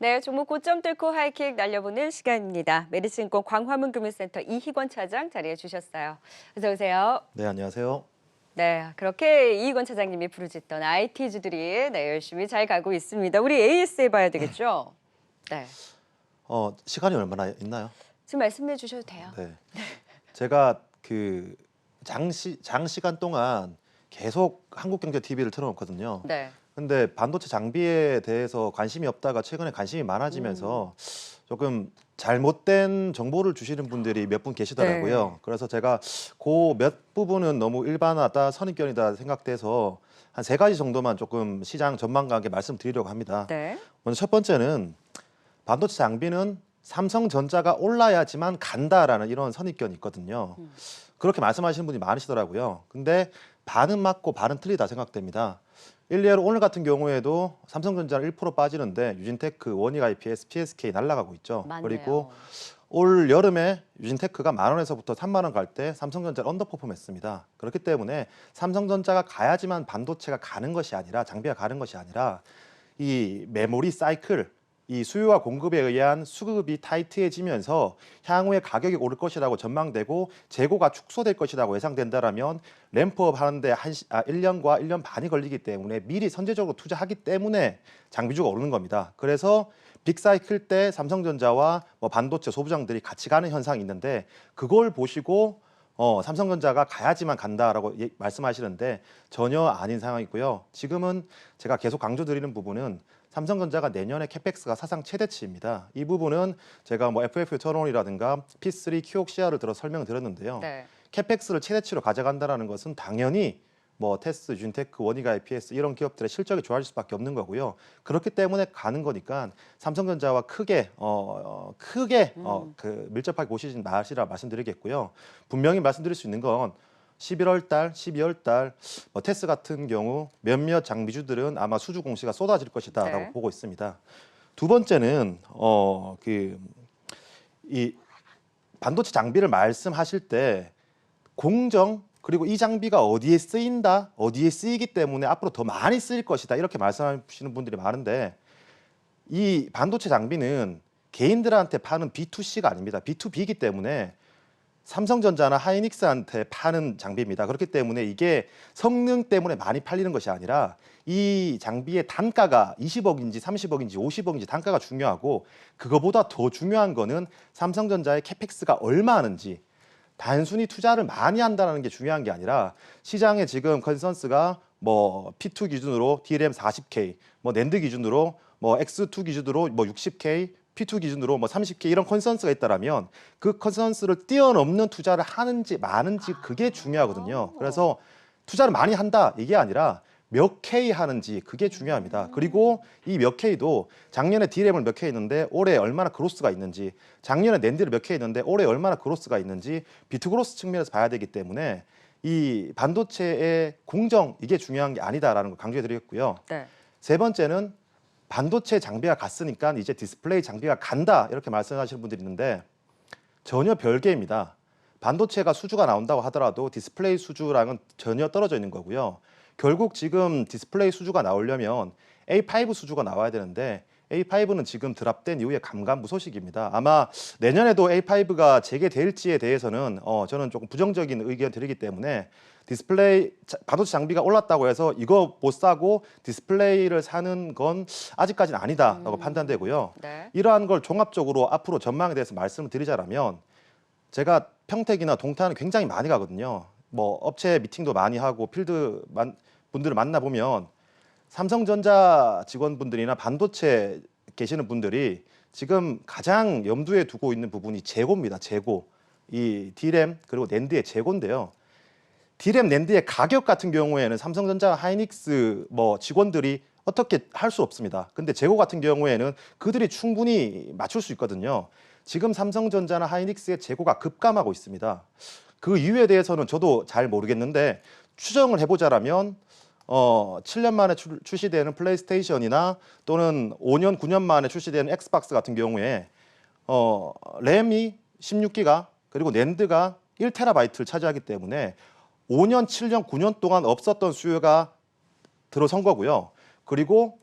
네, 종목 고점 뚫고 하이킥 날려보는 시간입니다. 메리츠증권 광화문 금융센터 이희권 차장 자리해 주셨어요. 어서 오세요. 네, 안녕하세요. 네, 그렇게 이희권 차장님이 부르짖던 IT주들이 열심히 잘 가고 있습니다. 우리 AS 해봐야 되겠죠? 네, 시간이 얼마나 있나요? 지금 말씀해 주셔도 돼요. 네. 제가 그 장시간 동안 계속 한국경제TV를 틀어놓거든요. 네, 근데 반도체 장비에 대해서 관심이 없다가 최근에 관심이 많아지면서 조금 잘못된 정보를 주시는 분들이 몇 분 계시더라고요. 네. 그래서 제가 그 몇 부분은 너무 일반화다, 선입견이다 생각돼서 한 세 가지 정도만 조금 시장 전망가에게 말씀드리려고 합니다. 네. 먼저 첫 번째는 반도체 장비는 삼성전자가 올라야지만 간다라는 이런 선입견이 있거든요. 그렇게 말씀하시는 분이 많으시더라고요. 근데 반은 맞고 반은 틀리다 생각됩니다. 일례로 오늘 같은 경우에도 삼성전자는 1% 빠지는데 유진테크, 원익 IPS, PSK 날아가고 있죠. 맞네요. 그리고 올 여름에 유진테크가 10,000원에서부터 30,000원 갈 때 삼성전자를 언더퍼폼했습니다. 그렇기 때문에 삼성전자가 가야지만 반도체가 가는 것이 아니라 장비가 가는 것이 아니라 이 메모리 사이클, 이 수요와 공급에 의한 수급이 타이트해지면서 향후에 가격이 오를 것이라고 전망되고 재고가 축소될 것이라고 예상된다라면 램프업 하는데 1년과 1년 반이 걸리기 때문에 미리 선제적으로 투자하기 때문에 장비주가 오르는 겁니다. 그래서 빅사이클 때 삼성전자와 반도체 소부장들이 같이 가는 현상이 있는데 그걸 보시고 삼성전자가 가야지만 간다라고 말씀하시는데 전혀 아닌 상황이고요. 지금은 제가 계속 강조드리는 부분은 삼성전자가 내년에 캐펙스가 사상 최대치입니다. 이 부분은 제가 FF 토론이라든가 P3 QOCR을 들어 설명을 드렸는데요. 네. 캐펙스를 최대치로 가져간다는 것은 당연히 테스, 윤테크, 원익 IPS 이런 기업들의 실적이 좋아질 수밖에 없는 거고요. 그렇기 때문에 가는 거니까 삼성전자와 크게 밀접하게 보시지 마시라 말씀드리겠고요. 분명히 말씀드릴 수 있는 건 11월 달, 12월 달 테스 같은 경우 몇몇 장비주들은 아마 수주 공시가 쏟아질 것이다라고 네. 보고 있습니다. 두 번째는 이 반도체 장비를 말씀하실 때 공정 그리고 이 장비가 어디에 쓰인다, 어디에 쓰이기 때문에 앞으로 더 많이 쓰일 것이다 이렇게 말씀하시는 분들이 많은데 이 반도체 장비는 개인들한테 파는 B2C가 아닙니다. B2B이기 때문에 삼성전자나 하이닉스한테 파는 장비입니다. 그렇기 때문에 이게 성능 때문에 많이 팔리는 것이 아니라 이 장비의 단가가 20억인지 30억인지 50억인지 단가가 중요하고 그거보다 더 중요한 거는 삼성전자의 캐펙스가 얼마 하는지 단순히 투자를 많이 한다는 게 중요한 게 아니라 시장에 지금 컨센서스가 P2 기준으로 DRAM 40K, 낸드 기준으로 X2 기준으로 60K, P2 기준으로 30K 이런 컨센서스가 있다라면 그 컨센서스를 뛰어넘는 투자를 하는지 마는지 그게 중요하거든요. 그래서 투자를 많이 한다 이게 아니라 몇 K 하는지 그게 중요합니다. 그리고 이 몇 K도 작년에 D램을 몇 K 했는데 올해 얼마나 그로스가 있는지 작년에 낸드를 몇 K 했는데 올해 얼마나 그로스가 있는지 비트 그로스 측면에서 봐야 되기 때문에 이 반도체의 공정 이게 중요한 게 아니다라는 걸 강조해 드리겠고요. 네. 세 번째는 반도체 장비가 갔으니까 이제 디스플레이 장비가 간다 이렇게 말씀하시는 분들이 있는데 전혀 별개입니다. 반도체가 수주가 나온다고 하더라도 디스플레이 수주랑은 전혀 떨어져 있는 거고요. 결국 지금 디스플레이 수주가 나오려면 A5 수주가 나와야 되는데 A5는 지금 드랍된 이후에 감감무소식입니다. 아마 내년에도 A5가 재개될지에 대해서는 저는 조금 부정적인 의견 드리기 때문에 디스플레이 반도체 장비가 올랐다고 해서 이거 못 사고 디스플레이를 사는 건 아직까지는 아니다라고 판단되고요. 네. 이러한 걸 종합적으로 앞으로 전망에 대해서 말씀을 드리자면 제가 평택이나 동탄은 굉장히 많이 가거든요. 업체 미팅도 많이 하고 필드 분들을 만나보면 삼성전자 직원분들이나 반도체 계시는 분들이 지금 가장 염두에 두고 있는 부분이 재고입니다. 재고. 이 D램 그리고 낸드의 재고인데요. D램 낸드의 가격 같은 경우에는 삼성전자, 하이닉스 직원들이 어떻게 할 수 없습니다. 근데 재고 같은 경우에는 그들이 충분히 맞출 수 있거든요. 지금 삼성전자나 하이닉스의 재고가 급감하고 있습니다. 그 이유에 대해서는 저도 잘 모르겠는데 추정을 해보자라면 7년 만에 출시되는 플레이스테이션이나 또는 5년, 9년 만에 출시되는 엑스박스 같은 경우에 램이 16기가 그리고 낸드가 1TB를 차지하기 때문에 5년, 7년, 9년 동안 없었던 수요가 들어선 거고요. 그리고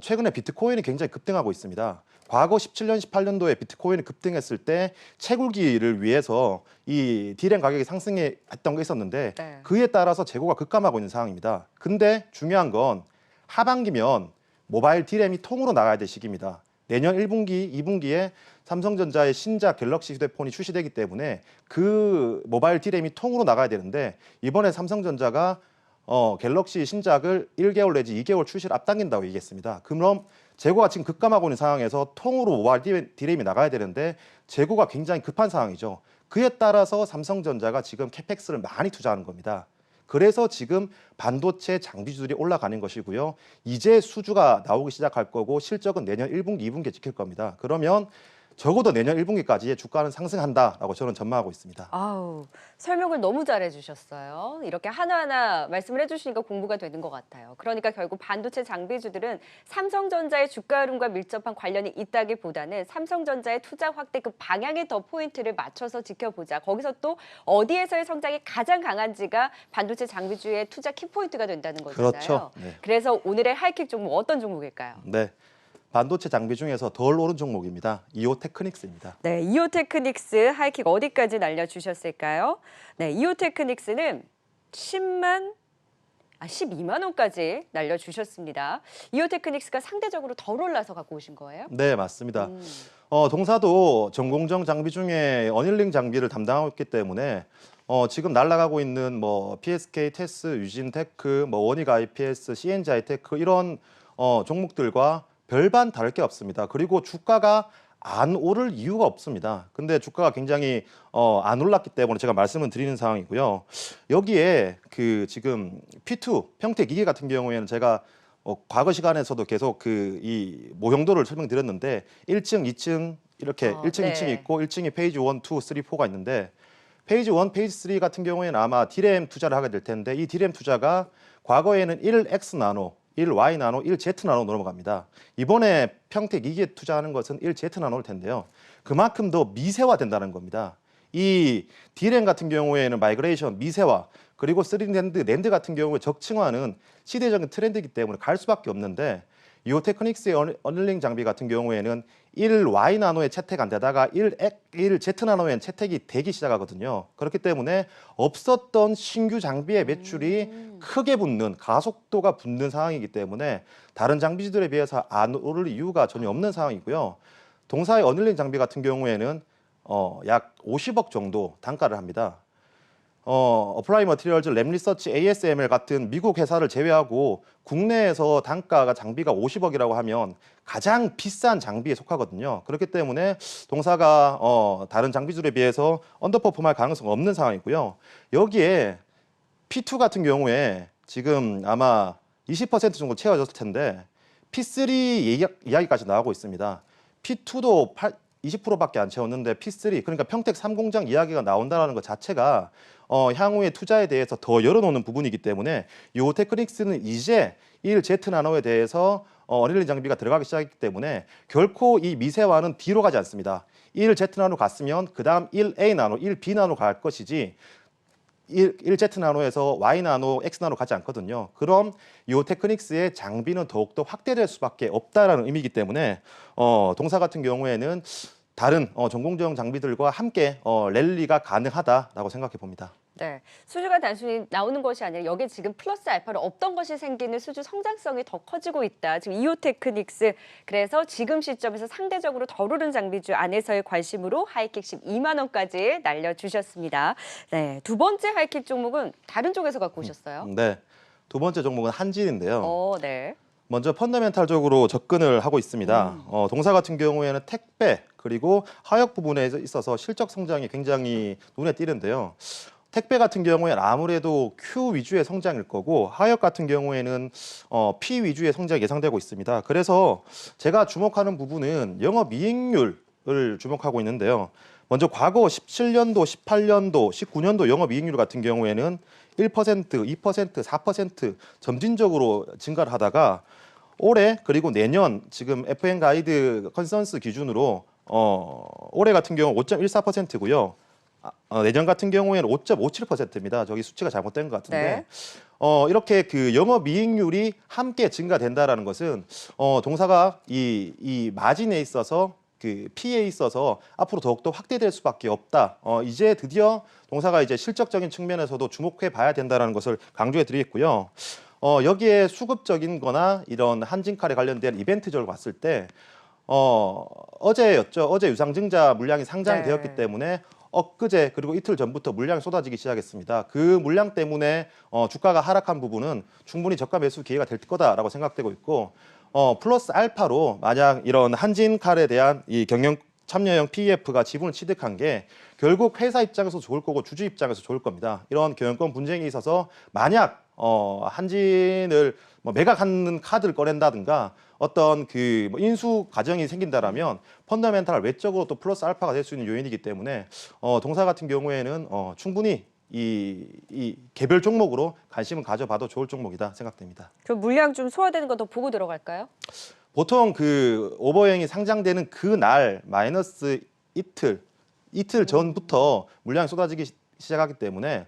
최근에 비트코인이 굉장히 급등하고 있습니다. 과거 17년, 18년도에 비트코인이 급등했을 때 채굴기를 위해서 이 디램 가격이 상승했던 게 있었는데 네. 그에 따라서 재고가 급감하고 있는 상황입니다. 근데 중요한 건 하반기면 모바일 디램이 통으로 나가야 될 시기입니다. 내년 1분기, 2분기에 삼성전자의 신작 갤럭시 휴대폰이 출시되기 때문에 그 모바일 디램이 통으로 나가야 되는데 이번에 삼성전자가 갤럭시 신작을 1개월 내지 2개월 출시를 앞당긴다고 얘기했습니다. 그럼 재고가 지금 급감하고 있는 상황에서 통으로 모바일 디램이 나가야 되는데 재고가 굉장히 급한 상황이죠. 그에 따라서 삼성전자가 지금 캐펙스를 많이 투자하는 겁니다. 그래서 지금 반도체 장비주들이 올라가는 것이고요. 이제 수주가 나오기 시작할 거고 실적은 내년 1분기, 2분기에 찍힐 겁니다. 그러면 적어도 내년 1분기까지 주가는 상승한다라고 저는 전망하고 있습니다. 아우, 설명을 너무 잘해 주셨어요. 이렇게 하나하나 말씀을 해주시니까 공부가 되는 것 같아요. 그러니까 결국 반도체 장비주들은 삼성전자의 주가 흐름과 밀접한 관련이 있다기보다는 삼성전자의 투자 확대 그 방향에 더 포인트를 맞춰서 지켜보자. 거기서 또 어디에서의 성장이 가장 강한지가 반도체 장비주의 투자 키포인트가 된다는 거잖아요. 그렇죠. 네. 그래서 오늘의 하이킥 종목 어떤 종목일까요? 네. 반도체 장비 중에서 덜 오른 종목입니다. 이오테크닉스입니다. 네, 이오테크닉스 하이킥 어디까지 날려주셨을까요? 네, 이오테크닉스는 12만 원까지 날려주셨습니다. 이오테크닉스가 상대적으로 덜 올라서 갖고 오신 거예요? 네, 맞습니다. 동사도 전공정 장비 중에 어닐링 장비를 담당하고 있기 때문에 지금 날아가고 있는 뭐 PSK, 테스, 유진테크, 뭐 원익 IPS, CNG 하이테크 이런 종목들과 별반 다를 게 없습니다. 그리고 주가가 안 오를 이유가 없습니다. 근데 주가가 굉장히 안 올랐기 때문에 제가 말씀을 드리는 상황이고요. 여기에 그 지금 P2 평택 2기 같은 경우에는 제가 과거 시간에서도 계속 그 이 모형도를 설명드렸는데 1층, 2층 이렇게 1층, 네. 2층이 있고 1층에 페이지 1, 2, 3, 4가 있는데 페이지 1, 페이지 3 같은 경우에는 아마 디램 투자를 하게 될 텐데 이 디램 투자가 과거에는 1X 나노 1Y 나노, 1Z 나노 넘어갑니다. 이번에 평택 2기에 투자하는 것은 1Z 나노일 텐데요. 그만큼 더 미세화된다는 겁니다. 이 D램 같은 경우에는 마이그레이션, 미세화, 그리고 3D 낸드 같은 경우에 적층화는 시대적인 트렌드이기 때문에 갈 수밖에 없는데 이오테크닉스의 어닐링 장비 같은 경우에는 1Y 나노에 채택 안 되다가 1Z 나노에 채택이 되기 시작하거든요. 그렇기 때문에 없었던 신규 장비의 매출이 크게 붙는 가속도가 붙는 상황이기 때문에 다른 장비들에 비해서 안 오를 이유가 전혀 없는 상황이고요. 동사의 어닐링 장비 같은 경우에는 약 50억 정도 단가를 합니다. 어플라이 머티리얼즈, 램리서치, ASML 같은 미국 회사를 제외하고 국내에서 단가가 장비가 50억이라고 하면 가장 비싼 장비에 속하거든요. 그렇기 때문에 동사가 다른 장비들에 비해서 언더퍼폼할 가능성은 없는 상황이고요. 여기에 P2 같은 경우에 지금 아마 20% 정도 채워졌을 텐데 P3 이야기까지 나오고 있습니다. P2도 20%밖에 안 채웠는데 P3 그러니까 평택 3공장 이야기가 나온다는 것 자체가 향후의 투자에 대해서 더 열어놓는 부분이기 때문에 이오테크닉스는 이제 1Z 나노에 대해서 어닐링 장비가 들어가기 시작했기 때문에 결코 이 미세화는 뒤로 가지 않습니다. 1Z 나노 갔으면 그 다음 1A 나노, 1B 나노 갈 것이지 1Z 나노에서 Y 나노, X 나노 가지 않거든요. 그럼 이오테크닉스의 장비는 더욱더 확대될 수밖에 없다라는 의미이기 때문에 동사 같은 경우에는 다른 전공정 장비들과 함께 랠리가 가능하다라고 생각해 봅니다. 네, 수주가 단순히 나오는 것이 아니라 여기에 지금 플러스 알파로 없던 것이 생기는 수주 성장성이 더 커지고 있다. 지금 이오테크닉스 그래서 지금 시점에서 상대적으로 덜 오른 장비주 안에서의 관심으로 하이킥 12만 원까지 날려주셨습니다. 네, 두 번째 하이킥 종목은 다른 쪽에서 갖고 오셨어요? 네, 두 번째 종목은 한진인데요. 네. 먼저 펀더멘탈적으로 접근을 하고 있습니다. 동사 같은 경우에는 택배 그리고 하역 부분에 있어서 실적 성장이 굉장히 눈에 띄는데요. 택배 같은 경우에는 아무래도 Q 위주의 성장일 거고 하역 같은 경우에는 P 위주의 성장이 예상되고 있습니다. 그래서 제가 주목하는 부분은 영업이익률을 주목하고 있는데요. 먼저 과거 17년도, 18년도, 19년도 영업이익률 같은 경우에는 1%, 2%, 4% 점진적으로 증가를 하다가 올해 그리고 내년 지금 FN 가이드 컨센서스 기준으로 올해 같은 경우 5.14%고요. 내년 같은 경우에는 5.57%입니다. 저기 수치가 잘못된 것 같은데 네. 이렇게 그 영업이익률이 함께 증가된다라는 것은 동사가 이 마진에 있어서 그 피에 있어서 앞으로 더욱더 확대될 수밖에 없다. 이제 드디어 동사가 이제 실적적인 측면에서도 주목해 봐야 된다라는 것을 강조해 드리겠고요. 여기에 수급적인 거나 이런 한진칼에 관련된 이벤트적으로 봤을 때 어제였죠. 어제 유상증자 물량이 상장되었기 네. 때문에 엊그제 그리고 이틀 전부터 물량이 쏟아지기 시작했습니다. 그 물량 때문에 주가가 하락한 부분은 충분히 저가 매수 기회가 될 거다라고 생각되고 있고 플러스 알파로 만약 이런 한진칼에 대한 이 경영 참여형 PEF가 지분을 취득한 게 결국 회사 입장에서 좋을 거고 주주 입장에서 좋을 겁니다. 이런 경영권 분쟁이 있어서 만약 한진을 뭐 매각하는 카드를 꺼낸다든가 어떤 그 뭐 인수 과정이 생긴다라면 펀더멘탈 외적으로 또 플러스 알파가 될 수 있는 요인이기 때문에 동사 같은 경우에는 충분히 이 개별 종목으로 관심을 가져봐도 좋을 종목이다 생각됩니다. 그럼 물량 좀 소화되는 거 더 보고 들어갈까요? 보통 그 오버행이 상장되는 그 날 마이너스 이틀 전부터 물량이 쏟아지기 시작하기 때문에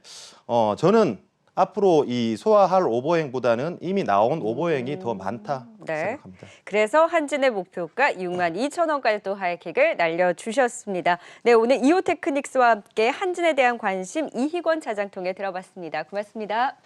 저는 앞으로 이 소화할 오버행보다는 이미 나온 오버행이 더 많다 네. 생각합니다. 그래서 한진의 목표가 62,000원까지 또 하이킥을 날려주셨습니다. 네, 오늘 이오테크닉스와 함께 한진에 대한 관심 이희권 차장 통해 들어봤습니다. 고맙습니다.